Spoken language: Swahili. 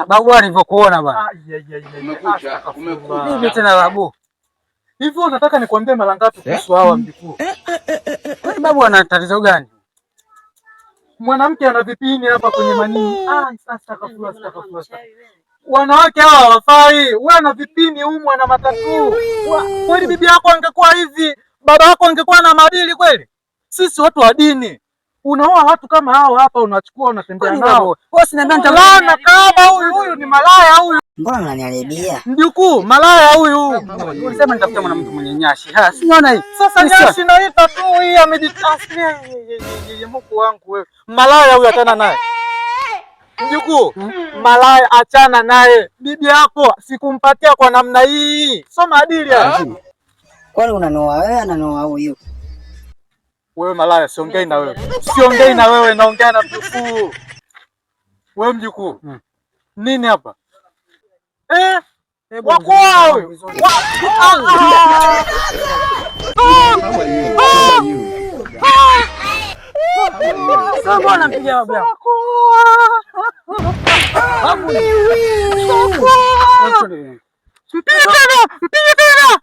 Babu alivyokuona bwana. Umekuja. Hivi tena babu. Hivi unataka nikwambie mara ngapi kuhusu hawa mjukuu? Babu ana tatizo gani? Mwanamke ana vipini hapa kwenye manii. Sasa kafua. Wanawake hawa hawafai. Wewe ana vipini humu, ana matatu. Kweli bibi yako angekuwa hivi, baba yako angekuwa na maadili kweli? Sisi watu wa dini. Unaoa watu kama hawa hapa, unachukua unatembea nao. Wewe usiniambia Lana kama huyu ni malaya huyu. Mbona unaniharibia? Mjukuu, malaya huyu. Ulisema nitafuta mwanamke mwenye nyashi. Siona hii. Sasa nyashi naita tu hii amejitasilia. Mungu wangu wewe. Malaya huyu achana naye. Mjukuu, malaya achana naye. Bibi yako sikumpatia kwa namna hii. Sio maadili haya. Kwani unanoa wewe ananoa huyu? Wewe malaya, siongei na wewe. Siongei na wewe, naongea na mjukuu. Wewe mjukuu. Nini hapa? Wako huyu. Sasa unampigia babu yako. Babu. Mpige tena.